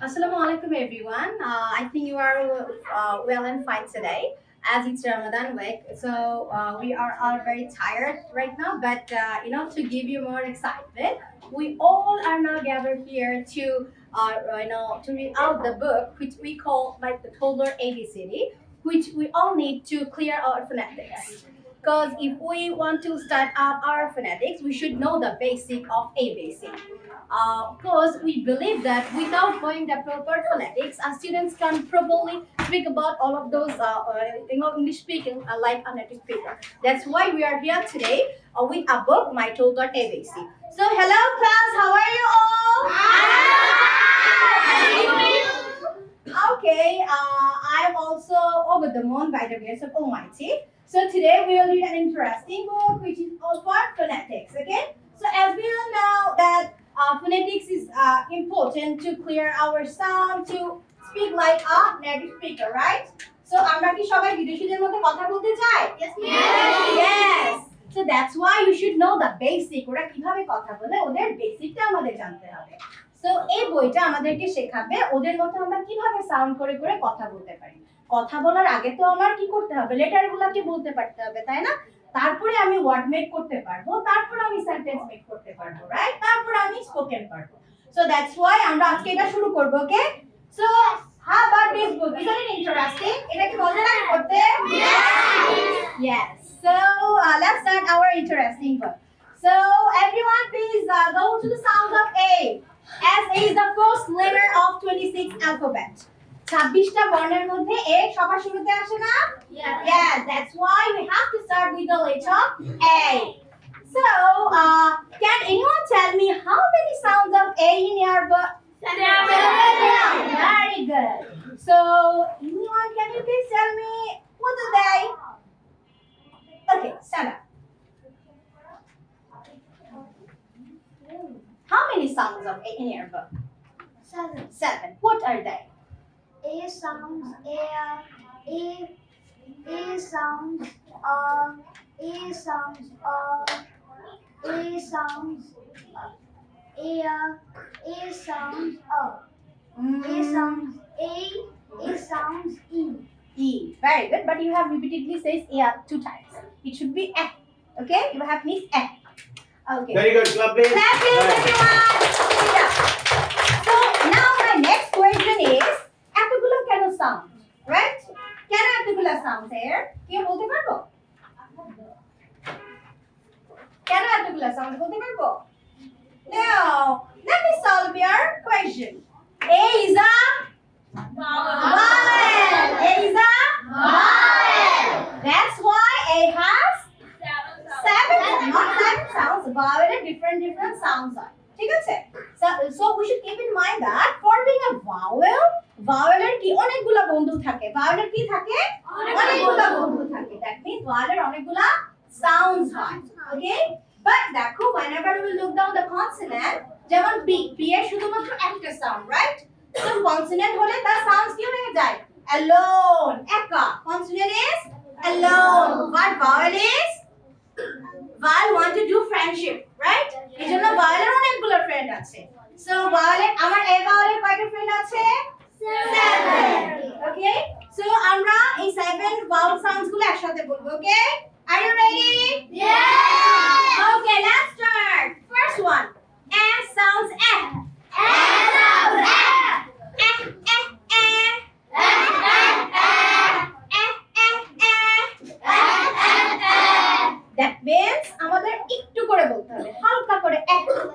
Assalamu alaikum everyone. I think you are well and fine today as it's Ramadan week. So we are all very tired right now, but to give you more excitement, we all are now gathered here to to read out the book which we call like the Toddler ABCD, which we all need to clear our phonetics. Because if we want to start up our phonetics, we should know the basic of ABC. Because we believe that without knowing the proper phonetics, our students can properly speak about all of those English speaking like a native speaker. That's why we are here today with a book, My Total ABC. So hello class, how are you all? Okay, I'm also over the moon by the grace of Almighty. So today we will read an interesting book which is all for phonetics. Okay, so as we all know that phonetics is important to clear our sound, to speak like a native speaker, right? So আমরা কি সবাই বিদেশীদের মধ্যে কথা বলতে চাই? Yes. Yes. So that's why you should know the basic. ওরা কিভাবে কথা বলে ওদের বেসিকটা আমাদের জানতে হবে। সো এই বইটা আমাদেরকে শেখাবে ওদের মতো আমরা কিভাবে সাউন্ড করে করে কথা বলতে পারি। কথা বলার আগে তো আমার কি করতে হবে? লেটারগুলোকে বলতে পারতে হবে, তাই না? তারপরে আমি ওয়ার্ড মেক করতে পারবো, তারপরে আমি সেন্টেন্স মেক করতে পারবো, রাইট? তারপরে আমি স্পোকেন পারবো। সো দ্যাটস ওয়াই আমরা আজকে এটা শুরু করব, okay? So how about this book? Isn't it interesting? এটা কি মজা লাগে পড়তে? Yes. So let's start our interesting book. So everyone please go to the sound of A. S is the first letter of 26 alphabet. 26টা বর্ণের মধ্যে A সবার শুরুতে আসে না? Yes, that's why we have to start with the letter A. So, can anyone tell me how many sounds of A in your book? 7. Very good. So, anyone, can you please tell me what are they? Okay, 7. How many sounds of A in your book? 7. 7. What are they? A sounds air, A sounds A sounds A sounds air, A sounds A sounds A sounds E. E. Very good. But you have repeatedly says A 2 times. It should be A. Okay? You have missed A. Okay. Very good. Clap, please. Clap, please, everyone. Yeah. So now my next question is এতগুলো কেন sound? Right? কেন এতগুলো sound here? কেউ বলতে পারবো? কেন এতগুলো sound বলতে পারবো? Now, let me solve your question. A is a vowel. A is a vowel. That's why A has 7, not 7 sounds. Vowel are different sounds are. ঠিক আছে? So we should keep in mind that for being a vowel এর কি অনেকগুলো বন্ধু থাকে। vowel এর কি থাকে? অনেকগুলো বন্ধু থাকে। That means vowel এর অনেকগুলো sounds হয়। Okay? But দেখো whenever we look down the consonant, যেমন B এর শুধুমাত্র একটা sound, right? So consonant হলে তার sounds কি হয়ে যায়? Alone, একা. Consonant is alone. But vowel is vowel want to do friendship, right? এজন্য vowel এর অনেকগুলো ফ্রেন্ড আছে। So vowel এর আমার A vowel এর কয়টা ফ্রেন্ড আছে? 7. Okay? So আমরা এই 7 vowel sounds গুলো একসাথে বলবো, okay? Are you ready? Yes. Okay, let's start. First one. A sounds A. A sounds A. Eh, eh, eh. That means আমাদের একটু করে বলতে হবে, হালকা করে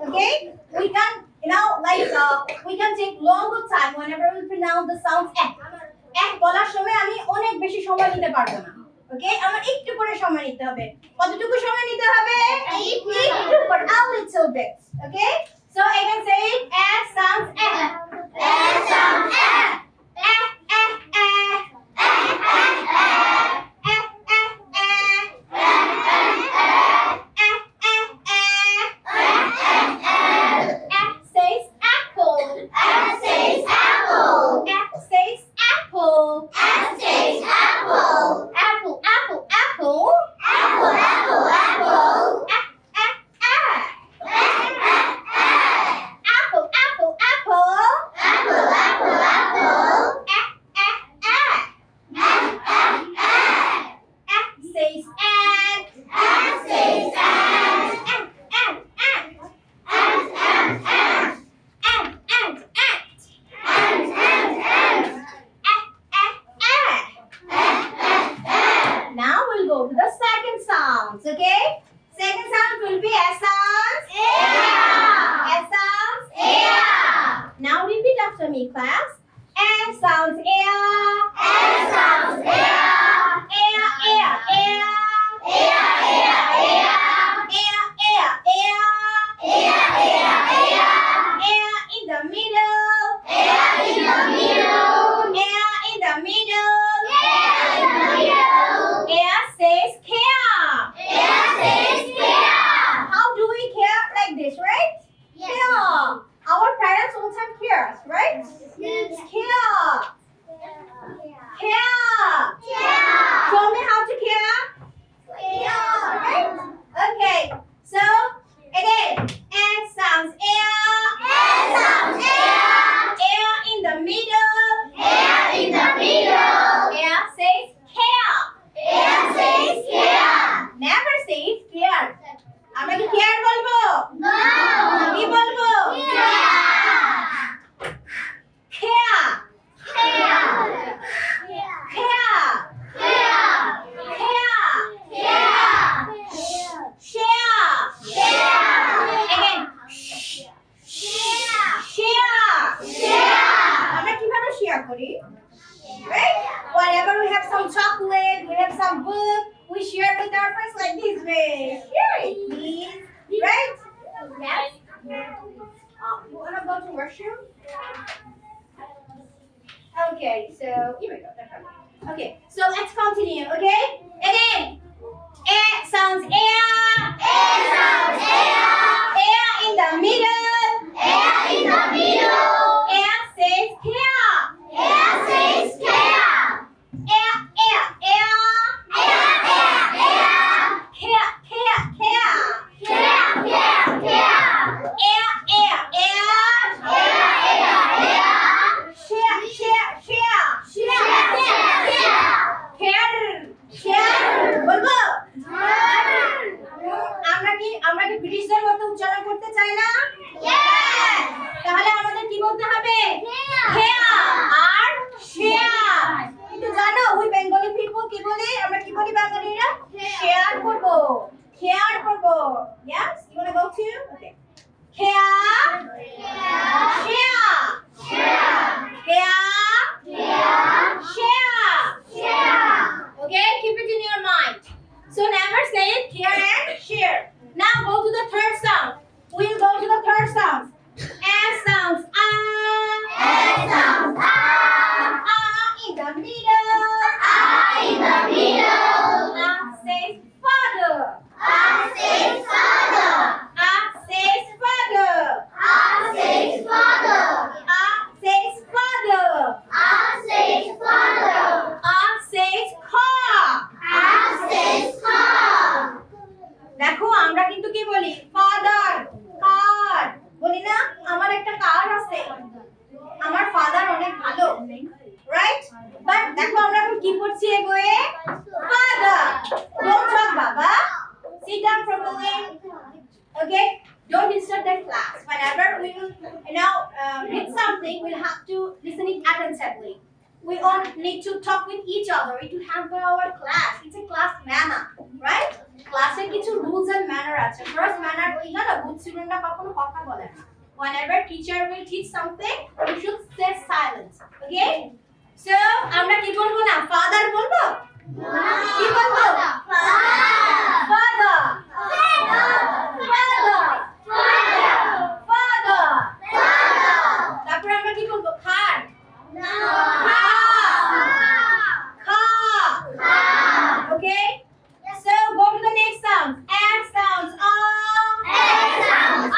okay? We can we can take longer time whenever we pronounce the sounds বলার সময় আমি অনেক বেশি সময় নিতে পারবো না। Okay? আমার একটু করে সময় নিতে হবে। কতটুকু সময় নিতে হবে? একটু করে, a little bit. Okay? So I can say A sounds A. A sounds A. Says apple. S says apple. Says apple. S says apple. Apple, apple, apple. Apple, apple, apple. Apple, apple, apple. after me, class. Air sounds air. Air sounds air. Air, air, air. Air, air, air. Air, air, air. Air, air, air. Air in the middle. Air in the middle. Air in the middle. Air in the middle. Air says care. Air says care. How do we care? Like this, right? Yes. Care. Our parents all time cares, right? Yes. Care. Care. Care. Show me how to care. Care. Okay. So again, air sounds air. Air sounds air. Air in the middle. Air in the middle. Air says care. Air says care. Never says care. আমরা কি care বলবো? No. কি বলবো? Care. Care. Care. Care. Care. Care. Share. Again. Share. আমরা কিভাবে share করি? Right? Whenever we have some chocolate, we have some book, we share with our friends like this way. Share it, please. Right? Yes. You wanna go to washroom? Okay, so here we go. Okay, so let's continue. Okay, again. Air sounds air. Air sounds air. Air in the middle. Air in the middle. Air says care. Air says care. Air, air, air. Air, air, air. Care, care, care. Care, care, care. Air, air, air. Air, air, air. Share, share, share. Share, share, share. Care, share. বলবো? Share. আমরা কি ব্রিটিশদের মতো উচ্চারণ করতে চাই না? Yes. তাহলে আমাদের কি বলতে হবে? Care. Care আর share. কিন্তু জানো ওই বেঙ্গলি পিপল কি বলে? আমরা কি বলি বাঙালিরা? শেয়ার করব। কেয়ার করব। Yes? You want to go too? Okay. Care. Share. Share. Care. Share. Share. Okay? Keep it in your mind. So never say it, care and share. Now go to the third sound. We'll go to the third sound. S sounds Air sounds ah. in the middle. Ah in the middle. Says father. Ah says father. Says father. Ah says father. Says father. Ah says father. Says car. Ah says car. দেখো আমরা কিন্তু কি বলি father কার বলি না আমার একটা কার আছে আমার ফাদার অনেক ভালো রাইট বাট দেখো আমরা এখন কি করছি এগোয়ে ফাদার ডোন্ট টক বাবা sit down properly okay don't disturb the class whenever we will read something we'll have to listen it attentively we all need to talk with each other it will help our class it's a class manner right ক্লাসে কিছু rules and manner আছে first manner কি জানো good স্টুডেন্টরা কখনো কথা বলে না whenever teacher will teach something you should stay silent okay so আমরা কি বলবো না ফাদার বলবো কি বলবো ফাদার ফাদার তারপর আমরা কি বলবো খার okay so go to the next sound air sounds Air sounds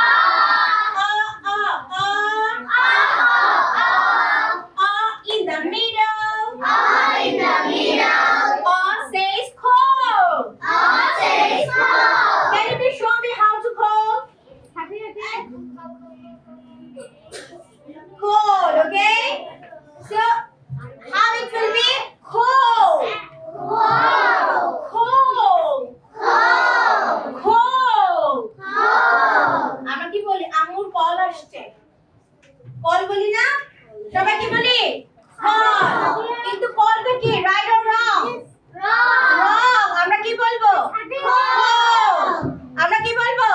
in the middle in the middle. says cold Says cold. can you please show me how to cold cold okay so how it will be cold Cold. cold Cold. cold Cold. আমরা কি বলি আম্মুর call আসছে call বলি না সবাই কি বলি কল কিন্তু কলটা কি রাইট অর রং Wrong. রং আমরা কি বলবো cold আমরা কি বলবো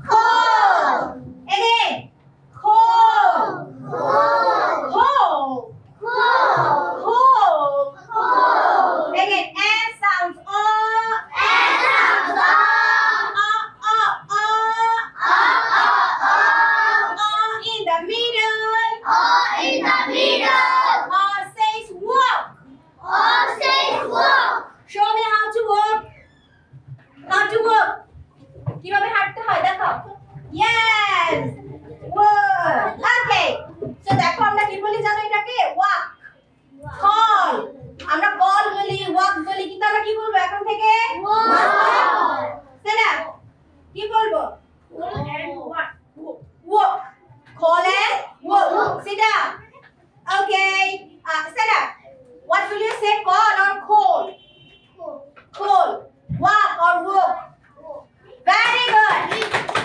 cold again cold Cold. cold middle. Says walk. Says walk. Show me how to walk. How to walk. কিভাবে হাঁটতে হয় দেখাও। Yes. Good. Okay. So দেখো আমরা কি বলি জানো এটাকে? Walk. Call. আমরা বল বলি, walk বলি, কিন্তু আমরা কি বলবো এখন থেকে? Walk. সেটা কি বলবো? Walk. Call and walk. Sit down. Okay. Stand up. What will you say? Call or call? Call. Walk or walk? Very good.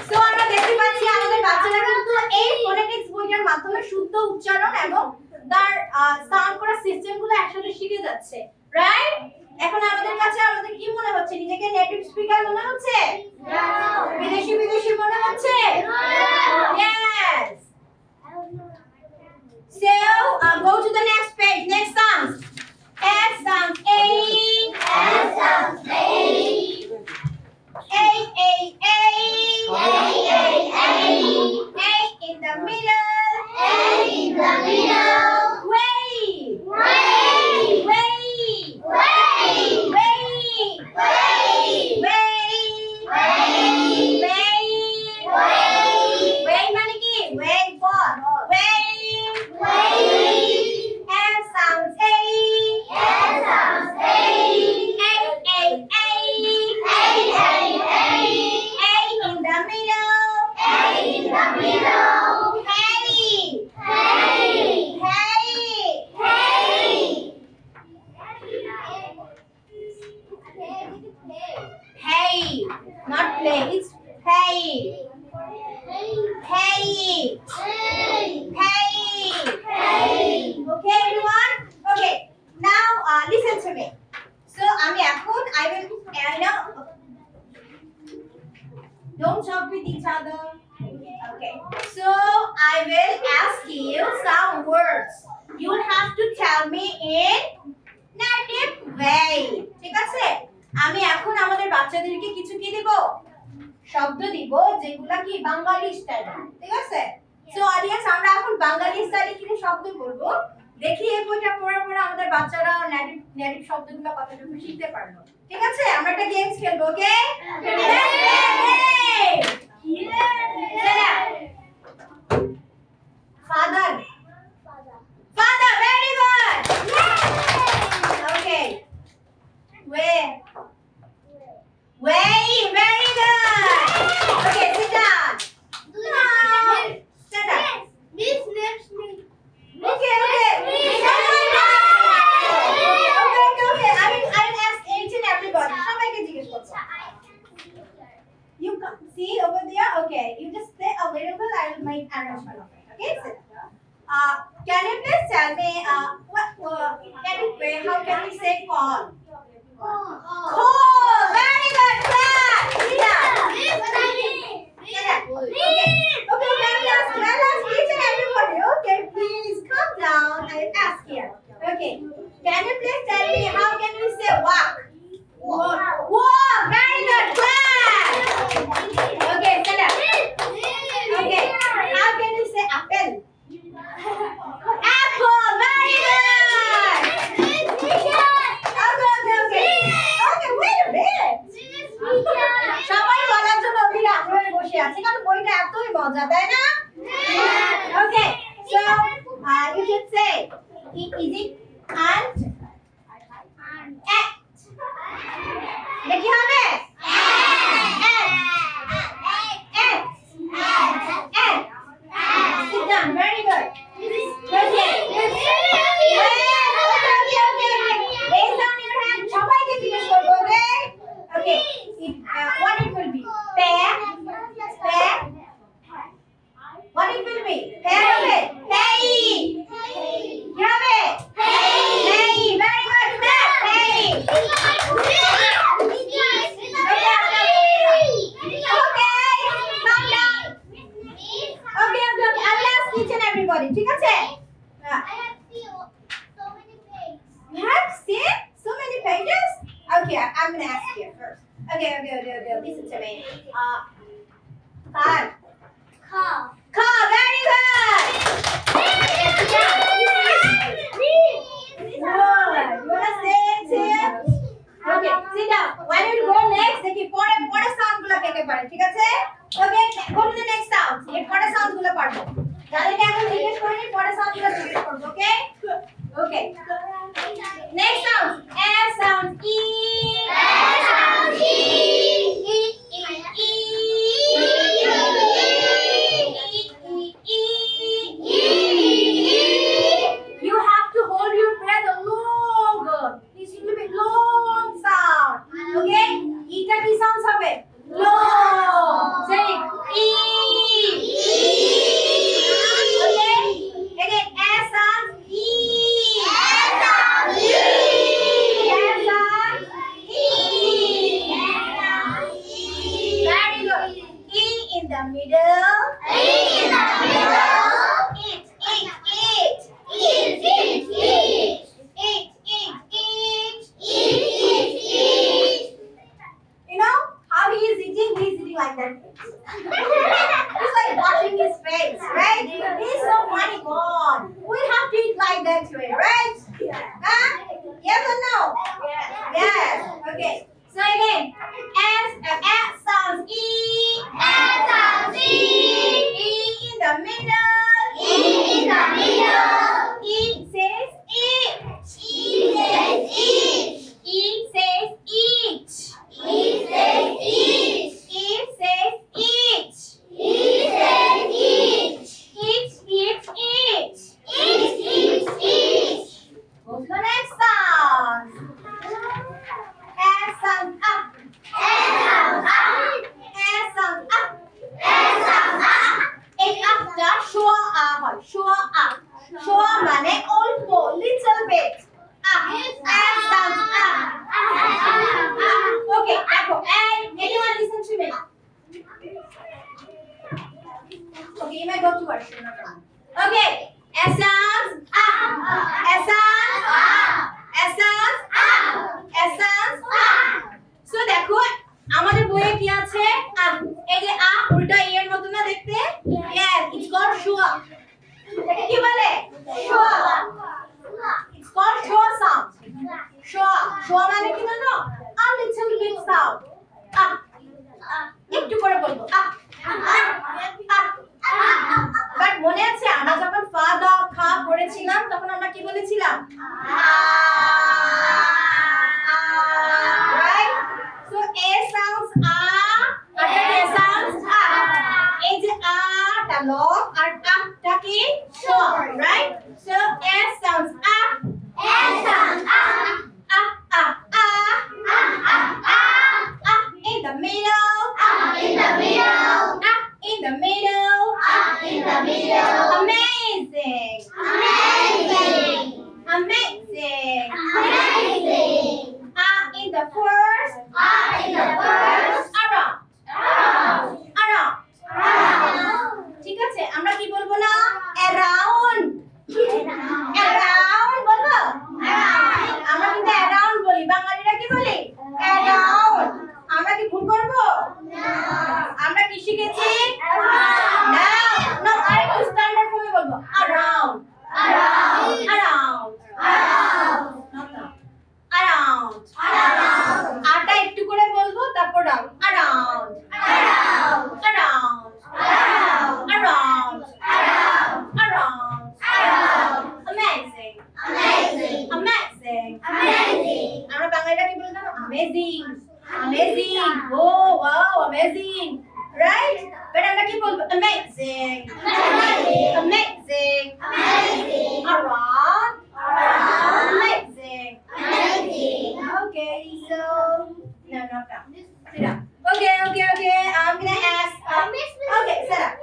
So আমরা দেখতে পাচ্ছি আমাদের বাচ্চারা কিন্তু এই ফোনেটিক্স বইটার মাধ্যমে শুদ্ধ উচ্চারণ এবং তার সাউন্ড করার সিস্টেমগুলো একসাথে শিখে যাচ্ছে। রাইট? এখন আমাদের কাছে আমাদের কি মনে হচ্ছে? নিজেকে নেটিভ স্পিকার মনে হচ্ছে? বিদেশি মনে হচ্ছে? Yes. So go to the next page. Next sounds. S sounds A. S sounds A. A. A, In the middle. A in the middle. Way. Way. Way. Way. Way. Way. Way. মানে কি? Way for. Way. S sounds A. S sounds A. A. A, In the middle. A in the middle. Hey. Hey. Not play. It's hey. Okay, everyone? Okay. Now, listen to me. So, I will, don't talk with each other. Okay. So, I will ask you some words. You will have to tell me in native way. ঠিক আছে? আমি এখন আমাদের বাচ্চাদেরকে কিছু কি দিব? শব্দ দিব যেগুলা কি বাঙালি স্টাইল। ঠিক আছে? সো অডিয়েন্স আমরা এখন বাঙালি স্টাইলে কিছু শব্দ বলবো। দেখি এই বইটা পড়ার পরে আমাদের বাচ্চারা নেটিভ শব্দগুলো কতটুকু শিখতে পারলো। ঠিক আছে? আমরা একটা গেমস খেলবো, ওকে? Father. Father, very good. Okay. Where? Way, very good. Okay, sit down. Stand up. Okay. I will ask each and everybody. সবাইকে জিজ্ঞেস করব। You come, see over there? Okay, you just stay a little bit. I will make arrangement of it. Okay, sit. Can you please tell me what native way? How can we say call? Call. Very good. Clap. Sit down. Okay, let us each and everybody. Okay, please calm down. I will ask here. Okay, can you please tell me how can we say walk? Walk. Very good. Clap. Okay, stand up. Okay, how can we say apple? Apple. Very good. Okay, wait a minute. সবাই বলার জন্য অধীর আগ্রহে বসে আছে কারণ বইটা এতই মজা, তাই না? Okay, so you should say is it ant? Ant. দেখি হবে? Ant. Sit down. Very good. Okay. Raise down your hand. সবাইকে জিজ্ঞেস করবো, okay? Okay. What it will be? Pear. What it will be? Pear হবে? Hey. কি হবে? Hey. Very good. Hey. that way, right? Huh? Yes or no? Yes. Okay. So again, S sounds E. S sounds E. E in the middle. E in the middle. E says each. E says each. E says each. E says each. E says each. E says each. Each, each, each. Each, each, each. Go to the next sound. S sound up. S sounds up. S sound up. S sounds up. এই আপটা শোয়া আ হয়, শোয়া আ। শোয়া মানে অল্প, little bit. Up. S sounds up. Okay, দেখো, and anyone listen to me? Okay, you may go to washroom. No problem. Okay, S sounds up. S sounds up. S sounds up. S sounds up. So দেখো, আমাদের বইয়ে কি আছে? আ। এই যে আ উল্টা ই এর মতো না দেখতে? Yes, it's called shua. এটাকে কি বলে? Shua. It's called shua sound. Shua. Shua মানে কি জানো? A little bit sound. আ। একটু করে বলবো। আ। বাট মনে আছে আমরা যখন ফা দা খা পড়েছিলাম তখন আমরা কি বলেছিলাম? Right? So A sounds a, and A sounds a. এই যে a টা long আর a টা কি short, right? So S sounds a. S sounds up. Up in the middle. Up in the middle. Up in the middle. Up in the middle. Amazing. Amazing. Amazing. Amazing. In the first. Up in the first. Around. Around. Around. Around. ঠিক আছে আমরা কি বলবো না? Around. Around বলবো? আমরা কিন্তু around বলি, বাঙালিরা কি বলি? Around. আমরা কি ভুল করব? আমরা কি শিখেছি? না, না, আরেকটু স্ট্যান্ডার্ড ফর্মে বলবো। Around. Around. Around. Around. Around. Around. আটা একটু করে বলবো তারপর round. Around. Around. Around. Around. Around. Around. Around. Around. Amazing. Amazing. Amazing. Amazing. আমরা বাংলাটা কি বলতে জানো? Amazing. Amazing. Oh, wow, amazing. Right? But আমরা কি বলবো? Amazing. Amazing. Amazing. Amazing. Around. Around. Amazing. Amazing. Okay, so no, not now. Sit down. Okay. I'm gonna ask. Okay, sit up.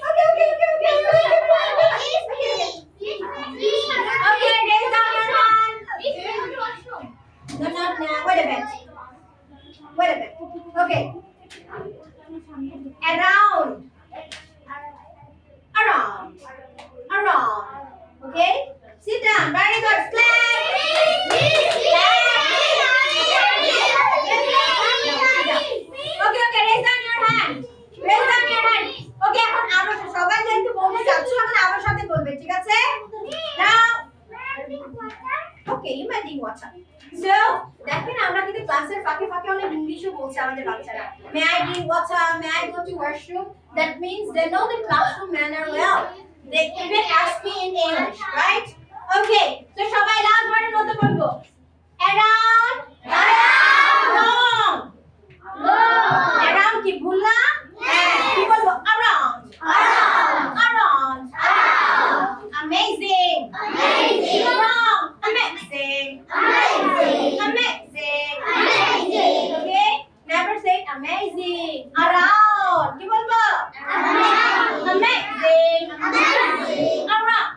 Okay. Okay, raise down your hand. No, not now. Wait a minute. Okay. Around. Okay. Sit down. Very good. Clap. Okay. Raise down your hand. Okay, এখন আমরা সবাই যেহেতু বলতে যাচ্ছ এখন আমার সাথে বলবে, ঠিক আছে? Now. Okay, you may drink water. So, দেখেন আমরা কিন্তু ক্লাসের ফাঁকে অনেক ইংলিশও বলছে আমাদের বাচ্চারা। May I drink water? May I go to washroom? That means they know the classroom manner well. They even ask me in English, right? Okay, so সবাই লাস্ট বারের মতো বলবো। Around. Wrong. Around কি ভুললাম? কি বলবো? Around. Amazing. Wrong. Amazing. Okay? Never say amazing. Around. কি বলবো? Amazing. Around.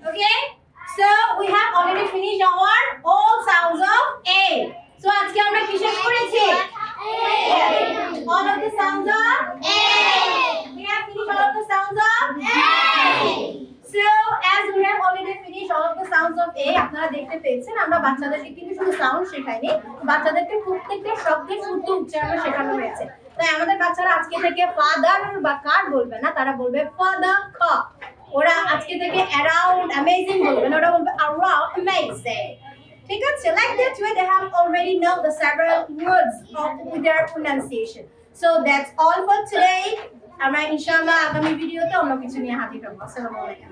Okay? So we have already finished our all sounds of A. So আজকে আমরা কি শেষ করেছি? All of the sounds of A. We have finished all of the sounds of A. So as we have already finished all of the sounds of A, আপনারা দেখতে পেয়েছেন আমরা বাচ্চাদেরকে কিন্তু শুধু সাউন্ড শেখাইনি, বাচ্চাদেরকে প্রত্যেকটা শব্দের শুদ্ধ উচ্চারণ শেখানো হয়েছে। তাই আমাদের বাচ্চারা আজকে থেকে ফাদার বা কার বলবে না, তারা বলবে ফাদা খ। ওরা আজকে থেকে অ্যারাউন্ড অ্যামেজিং বলবে না, ওরা বলবে অ্যারাউন্ড অ্যামেজিং। ঠিক আছে, like that way they have already know the several words of with their pronunciation. So that's all for today. আমরা ইনশাআল্লাহ আগামী ভিডিওতে অন্য কিছু নিয়ে হাজির হবো। আসসালামু আলাইকুম।